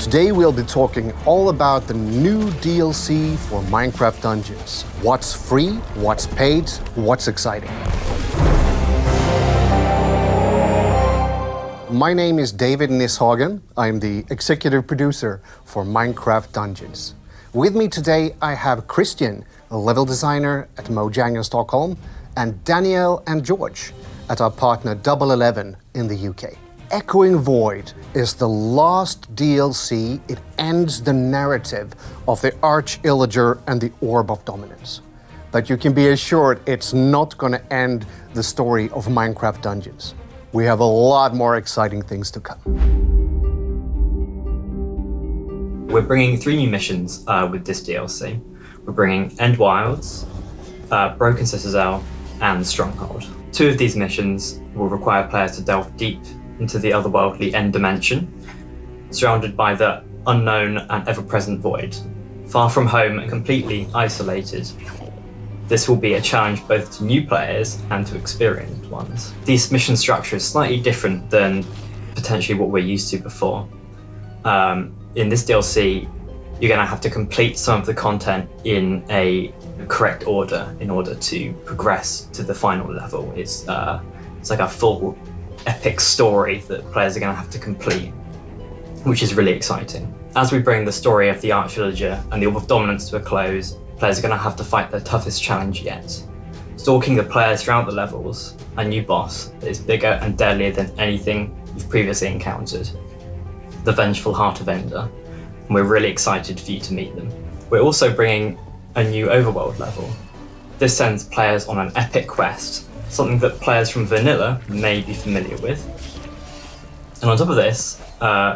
Today we'll be talking all about the new DLC for Minecraft Dungeons. What's free, what's paid, what's exciting. My name is David Nishagen. I'm the executive producer for Minecraft Dungeons. With me today I have Christian, a level designer at Mojang in Stockholm, and Danielle and George at our partner Double 11 in the UK. Echoing Void is the last DLC. It ends the narrative of the Arch-Illager and the Orb of Dominance. But you can be assured it's not going to end the story of Minecraft Dungeons. We have a lot more exciting things to come. We're bringing 3 new missions with this DLC. We're bringing End Wilds, Broken Citadel, and Stronghold. 2 of these missions will require players to delve deep into the otherworldly End Dimension, surrounded by the unknown and ever-present void. Far from home and completely isolated, this will be a challenge both to new players and to experienced ones. This mission structure is slightly different than potentially what we're used to before. In this DLC, you're going to have to complete some of the content in a correct order in order to progress to the final level. It's like a full epic story that players are going to have to complete, which is really exciting. As we bring the story of the Arch-Illager and the Orb of Dominance to a close, players are going to have to fight their toughest challenge yet. Stalking the players throughout the levels, a new boss that is bigger and deadlier than anything you've previously encountered, the Vengeful Heart of Ender, and we're really excited for you to meet them. We're also bringing a new overworld level. This sends players on an epic quest, something that players from Vanilla may be familiar with. And on top of this,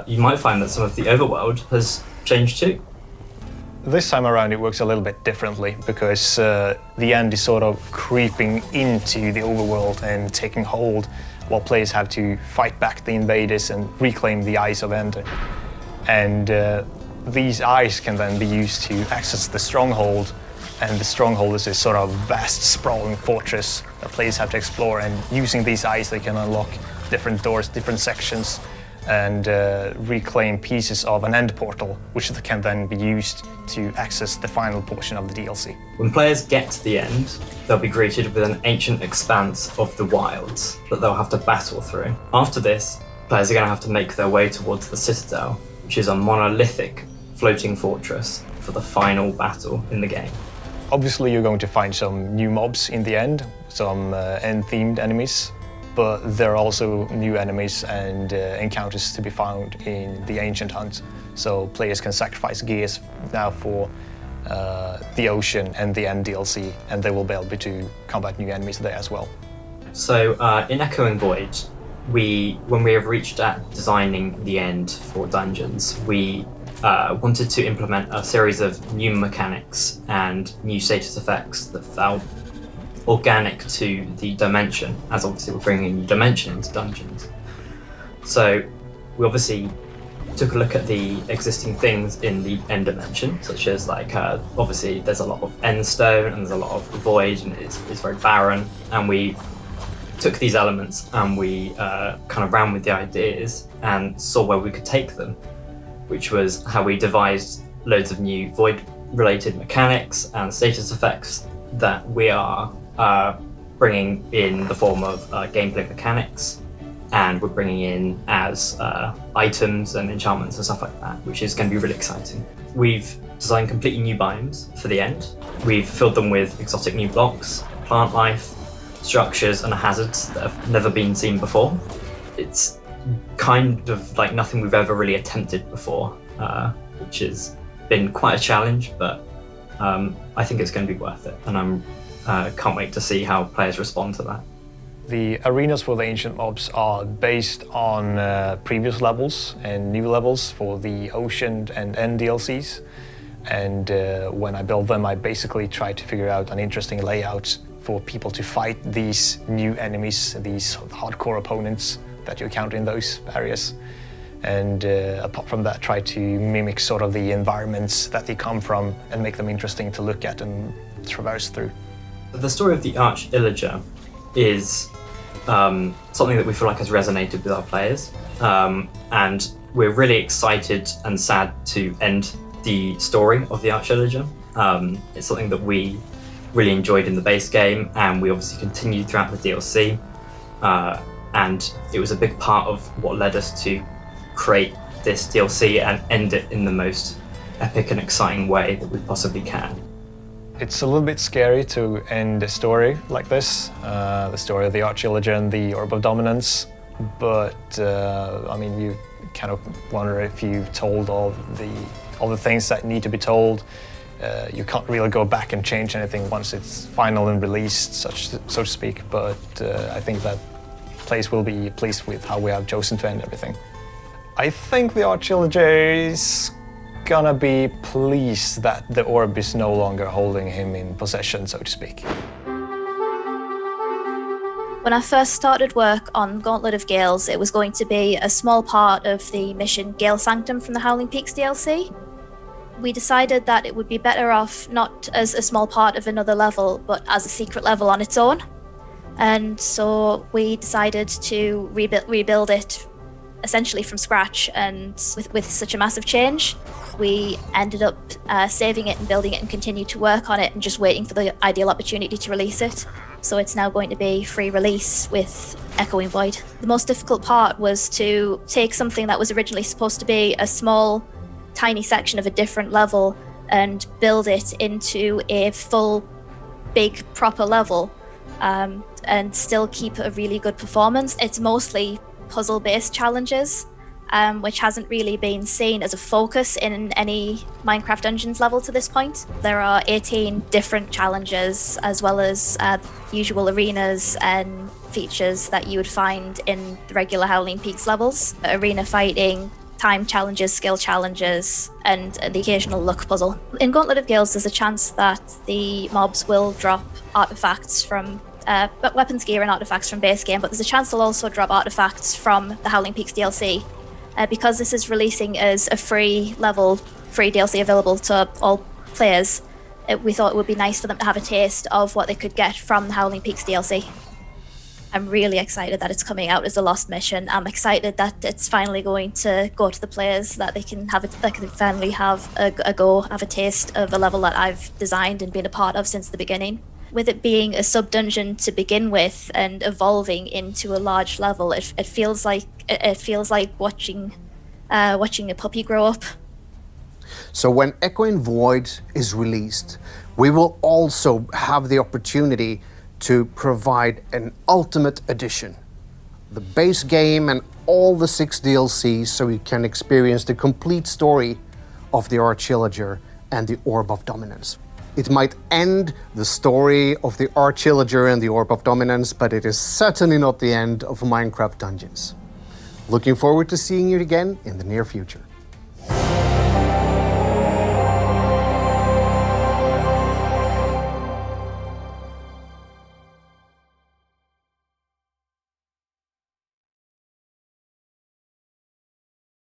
you might find that some of the overworld has changed too. This time around it works a little bit differently because the end is sort of creeping into the overworld and taking hold, while players have to fight back the invaders and reclaim the Eyes of Ender. And these eyes can then be used to access the Stronghold, and the Stronghold is this sort of vast, sprawling fortress that players have to explore, and using these eyes they can unlock different doors, different sections, and reclaim pieces of an end portal, which can then be used to access the final portion of the DLC. When players get to the end, they'll be greeted with an ancient expanse of the wilds that they'll have to battle through. After this, players are going to have to make their way towards the Citadel, which is a monolithic floating fortress for the final battle in the game. Obviously you're going to find some new mobs in the end, some end-themed enemies, but there are also new enemies and encounters to be found in the Ancient Hunt. So players can sacrifice gears now for the Ocean and the End DLC, and they will be able to combat new enemies there as well. So in Echoing Void, when we have reached at designing the end for Dungeons, we wanted to implement a series of new mechanics and new status effects that felt organic to the dimension, as obviously we're bringing a new dimension into Dungeons. So we obviously took a look at the existing things in the End Dimension, such as obviously there's a lot of end stone and there's a lot of void and it's very barren, and we took these elements and we kind of ran with the ideas and saw where we could take them, which was how we devised loads of new void-related mechanics and status effects that we are bringing in the form of gameplay mechanics, and we're bringing in as items and enchantments and stuff like that, which is going to be really exciting. We've designed completely new biomes for the end. We've filled them with exotic new blocks, plant life, structures and hazards that have never been seen before. It's kind of like nothing we've ever really attempted before, which has been quite a challenge, but I think it's going to be worth it, and I can't wait to see how players respond to that. The arenas for the ancient mobs are based on previous levels and new levels for the Ocean and End DLCs. And when I build them, I basically try to figure out an interesting layout for people to fight these new enemies, these hardcore opponents that you encounter in those areas. And apart from that, try to mimic sort of the environments that they come from and make them interesting to look at and traverse through. The story of the Arch-Illager is something that we feel like has resonated with our players, and We're really excited and sad to end the story of the Archillager. It's something that we really enjoyed in the base game, and we obviously continued throughout the DLC. And it was a big part of what led us to create this DLC and end it in the most epic and exciting way that we possibly can. It's a little bit scary to end a story like this, the story of the Archillager and the Orb of Dominance, but I mean, you kind of wonder if you've told all the things that need to be told. You can't really go back and change anything once it's final and released, so to speak, but I think that players will be pleased with how we have chosen to end everything. I think the Archillager is gonna be pleased that the orb is no longer holding him in possession, so to speak. When I first started work on Gauntlet of Gales, it was going to be a small part of the mission Gale Sanctum from the Howling Peaks DLC. We decided that it would be better off not as a small part of another level, but as a secret level on its own. And so we decided to rebuild it essentially from scratch, and with such a massive change, we ended up saving it and building it and continued to work on it and just waiting for the ideal opportunity to release it. So it's now going to be free release with Echoing Void. The most difficult part was to take something that was originally supposed to be a small, tiny section of a different level and build it into a full, big, proper level, and still keep a really good performance. It's mostly puzzle-based challenges, which hasn't really been seen as a focus in any Minecraft Dungeons level to this point. There are 18 different challenges, as well as usual arenas and features that you would find in the regular Howling Peaks levels. Arena fighting, time challenges, skill challenges, and the occasional luck puzzle. In Gauntlet of Gales, there's a chance that the mobs will drop artifacts from weapons, gear, and artifacts from base game, but there's a chance they'll also drop artifacts from the Howling Peaks DLC. Because this is releasing as a free DLC available to all players, we thought it would be nice for them to have a taste of what they could get from the Howling Peaks DLC. I'm really excited that it's coming out as a Lost mission. I'm excited that it's finally going to go to the players, that they can finally have a go, have a taste of a level that I've designed and been a part of since the beginning. With it being a sub-dungeon to begin with and evolving into a large level, it feels like watching a puppy grow up. So when Echoing Void is released, we will also have the opportunity to provide an ultimate edition, the base game and all the 6 DLCs, so you can experience the complete story of the Archillager and the Orb of Dominance. It might end the story of the Archillager and the Orb of Dominance, but it is certainly not the end of Minecraft Dungeons. Looking forward to seeing you again in the near future.